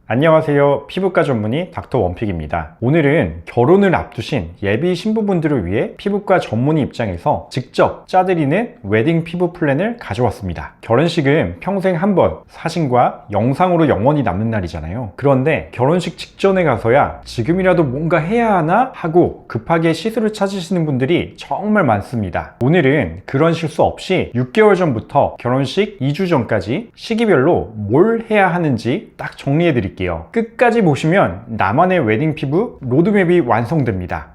안녕하세요. 피부과 전문의 닥터 원픽입니다. 오늘은 결혼을 앞두신 예비 신부분들을 위해 피부과 전문의 입장에서 직접 짜드리는 웨딩 피부 플랜을 가져왔습니다. 결혼식은 평생 한 번 사진과 영상으로 영원히 남는 날이잖아요. 그런데 결혼식 직전에 가서야 지금이라도 뭔가 해야 하나 하고 급하게 시술을 찾으시는 분들이 정말 많습니다. 오늘은 그런 실수 없이 6개월 전부터 결혼식 2주 전까지 시기별로 뭘 해야 하는지 딱 정리해 드릴게요. 끝까지 보시면 나만의 웨딩 피부 로드맵이 완성됩니다.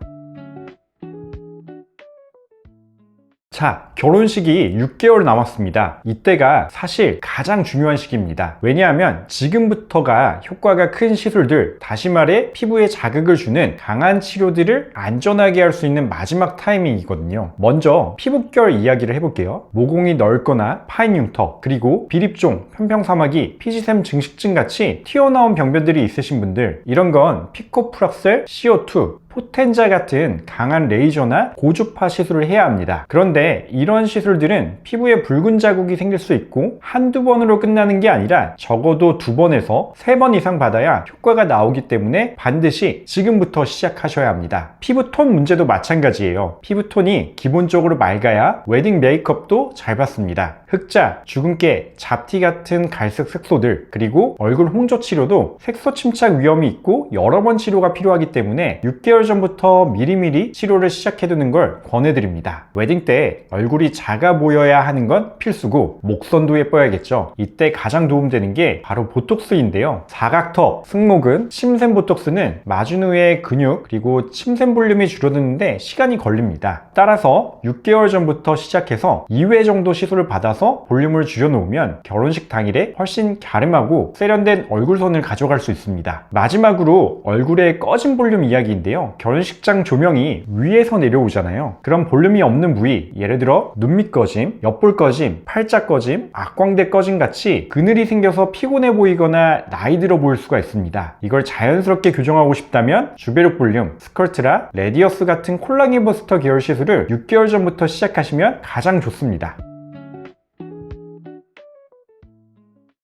자, 결혼식이 6개월 남았습니다. 이때가 사실 가장 중요한 시기입니다. 왜냐하면 지금부터가 효과가 큰 시술들, 다시 말해 피부에 자극을 주는 강한 치료들을 안전하게 할 수 있는 마지막 타이밍이거든요. 먼저 피부결 이야기를 해볼게요. 모공이 넓거나 파인 흉터, 그리고 비립종, 편평사마귀, 피지샘 증식증 같이 튀어나온 병변들이 있으신 분들, 이런 건 피코프락셀, CO2, 포텐자 같은 강한 레이저나 고주파 시술을 해야 합니다. 그런데 이런 시술들은 피부에 붉은 자국이 생길 수 있고 한두 번으로 끝나는 게 아니라 적어도 2번에서 3번 이상 받아야 효과가 나오기 때문에 반드시 지금부터 시작하셔야 합니다. 피부톤 문제도 마찬가지예요. 피부톤이 기본적으로 맑아야 웨딩 메이크업도 잘 받습니다. 흑자, 주근깨, 잡티 같은 갈색 색소들, 그리고 얼굴 홍조 치료도 색소 침착 위험이 있고 여러 번 치료가 필요하기 때문에 6개월 전부터 미리미리 치료를 시작해두는 걸 권해드립니다. 웨딩 때 얼굴이 작아 보여야 하는 건 필수고 목선도 예뻐야겠죠. 이때 가장 도움되는 게 바로 보톡스인데요. 사각턱, 승모근, 침샘 보톡스는 맞은 후에 근육 그리고 침샘 볼륨이 줄어드는데 시간이 걸립니다. 따라서 6개월 전부터 시작해서 2회 정도 시술을 받아서 볼륨을 줄여놓으면 결혼식 당일에 훨씬 갸름하고 세련된 얼굴선을 가져갈 수 있습니다. 마지막으로 얼굴의 꺼진 볼륨 이야기인데요. 결혼식장 조명이 위에서 내려오잖아요. 그럼 볼륨이 없는 부위, 예를 들어 눈밑 꺼짐, 옆볼 꺼짐, 팔자 꺼짐, 악광대 꺼짐 같이 그늘이 생겨서 피곤해 보이거나 나이 들어 보일 수가 있습니다. 이걸 자연스럽게 교정하고 싶다면 주베룩 볼륨, 스컬트라, 레디어스 같은 콜라겐 부스터 계열 시술을 6개월 전부터 시작하시면 가장 좋습니다.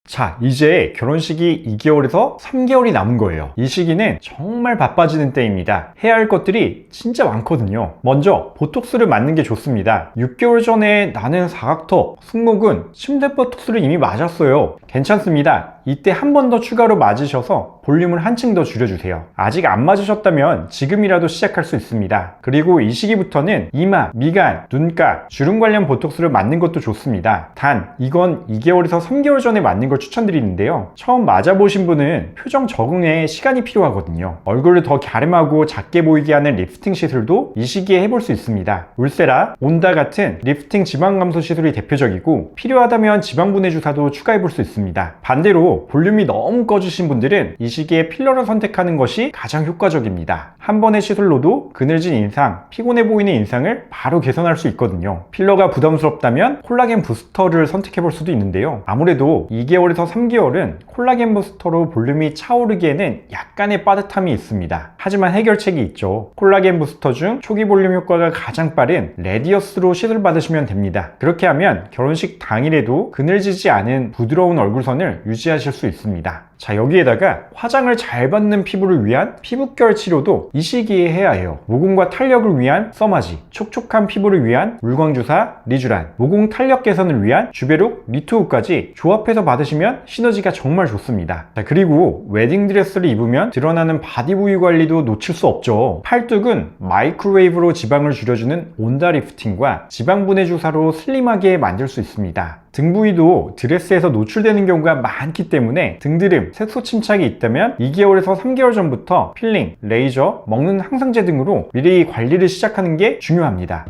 자, 이제 결혼식이 2개월에서 3개월이 남은 거예요. 이 시기는 정말 바빠지는 때입니다. 해야 할 것들이 진짜 많거든요. 먼저 보톡스를 맞는 게 좋습니다. 6개월 전에 나는 사각턱, 승모근, 침대 보톡스를 이미 맞았어요. 괜찮습니다. 이때 한 번 더 추가로 맞으셔서 볼륨을 한층 더 줄여주세요. 아직 안 맞으셨다면 지금이라도 시작할 수 있습니다. 그리고 이 시기부터는 이마, 미간, 눈가, 주름 관련 보톡스를 맞는 것도 좋습니다. 단 이건 2개월에서 3개월 전에 맞는 걸 추천드리는데요. 처음 맞아보신 분은 표정 적응에 시간이 필요하거든요. 얼굴을 더 갸름하고 작게 보이게 하는 리프팅 시술도 이 시기에 해볼 수 있습니다. 울세라, 온다 같은 리프팅 지방 감소 시술이 대표적이고 필요하다면 지방분해 주사도 추가해볼 수 있습니다. 반대로 볼륨이 너무 꺼주신 분들은 이 시기에 필러를 선택하는 것이 가장 효과적입니다. 한 번의 시술로도 그늘진 인상, 피곤해 보이는 인상을 바로 개선할 수 있거든요. 필러가 부담스럽다면 콜라겐 부스터를 선택해볼 수도 있는데요. 아무래도 2개월에서 3개월은 콜라겐 부스터로 볼륨이 차오르기에는 약간의 빠듯함이 있습니다. 하지만 해결책이 있죠. 콜라겐 부스터 중 초기 볼륨 효과가 가장 빠른 레디어스로 시술 받으시면 됩니다. 그렇게 하면 결혼식 당일에도 그늘지지 않은 부드러운 얼굴선을 유지하실 수 있습니다. 자, 여기에다가 화장을 잘 받는 피부를 위한 피부결 치료도 이 시기에 해야 해요. 모공과 탄력을 위한 써마지, 촉촉한 피부를 위한 물광주사, 리쥬란, 모공 탄력 개선을 위한 주베룩, 리투우까지 조합해서 받으시면 시너지가 정말 좋습니다. 자, 그리고 웨딩드레스를 입으면 드러나는 바디 부위 관리도 놓칠 수 없죠. 팔뚝은 마이크로웨이브로 지방을 줄여주는 온다 리프팅과 지방분해 주사로 슬림하게 만들 수 있습니다. 등 부위도 드레스에서 노출되는 경우가 많기 때문에 등드름, 색소 침착이 있다면 2개월에서 3개월 전부터 필링, 레이저, 먹는 항상제 등으로 미리 관리를 시작하는 게 중요합니다.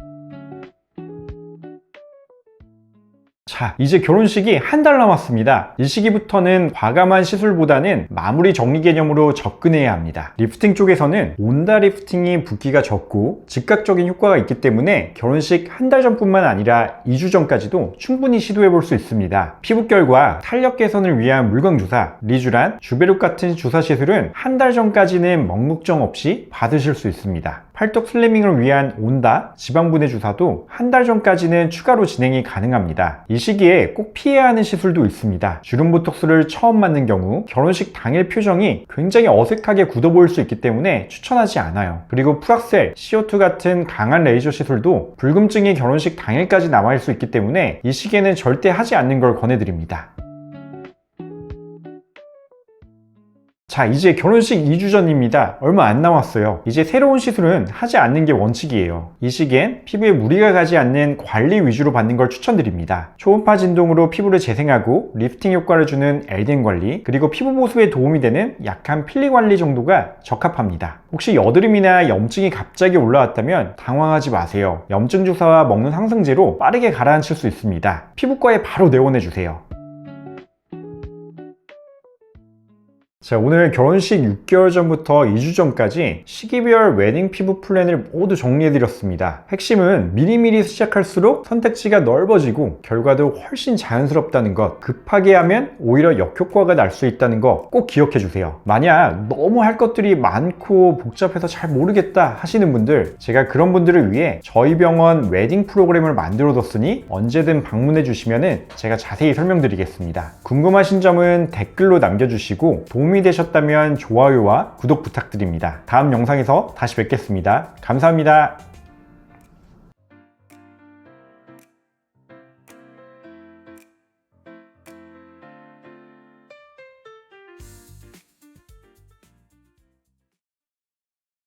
자, 이제 결혼식이 한 달 남았습니다. 이 시기부터는 과감한 시술보다는 마무리 정리 개념으로 접근해야 합니다. 리프팅 쪽에서는 온다 리프팅이 붓기가 적고 즉각적인 효과가 있기 때문에 결혼식 한 달 전뿐만 아니라 2주 전까지도 충분히 시도해 볼 수 있습니다. 피부결과 탄력 개선을 위한 물광주사, 리쥬란, 주베룩 같은 주사 시술은 한 달 전까지는 먹묵정 없이 받으실 수 있습니다. 팔뚝 슬리밍을 위한 온다, 지방분해 주사도 한 달 전까지는 추가로 진행이 가능합니다. 이 시기에 꼭 피해야 하는 시술도 있습니다. 주름 보톡스를 처음 맞는 경우 결혼식 당일 표정이 굉장히 어색하게 굳어 보일 수 있기 때문에 추천하지 않아요. 그리고 프락셀, CO2 같은 강한 레이저 시술도 불금증이 결혼식 당일까지 남아있을 수 있기 때문에 이 시기에는 절대 하지 않는 걸 권해드립니다. 자, 이제 결혼식 2주 전입니다. 얼마 안 남았어요. 이제 새로운 시술은 하지 않는 게 원칙이에요. 이 시기엔 피부에 무리가 가지 않는 관리 위주로 받는 걸 추천드립니다. 초음파 진동으로 피부를 재생하고 리프팅 효과를 주는 LDN 관리, 그리고 피부 보수에 도움이 되는 약한 필리 관리 정도가 적합합니다. 혹시 여드름이나 염증이 갑자기 올라왔다면 당황하지 마세요. 염증 주사와 먹는 항생제로 빠르게 가라앉힐 수 있습니다. 피부과에 바로 내원해주세요. 자, 오늘 결혼식 6개월 전부터 2주 전까지 시기별 웨딩 피부 플랜을 모두 정리해드렸습니다. 핵심은 미리미리 시작할수록 선택지가 넓어지고 결과도 훨씬 자연스럽다는 것, 급하게 하면 오히려 역효과가 날 수 있다는 거 꼭 기억해주세요. 만약 너무 할 것들이 많고 복잡해서 잘 모르겠다 하시는 분들, 제가 그런 분들을 위해 저희 병원 웨딩 프로그램을 만들어뒀으니 언제든 방문해주시면 제가 자세히 설명드리겠습니다. 궁금하신 점은 댓글로 남겨주시고 도움이 되셨다면 좋아요와 구독 부탁드립니다. 다음 영상에서 다시 뵙겠습니다. 감사합니다.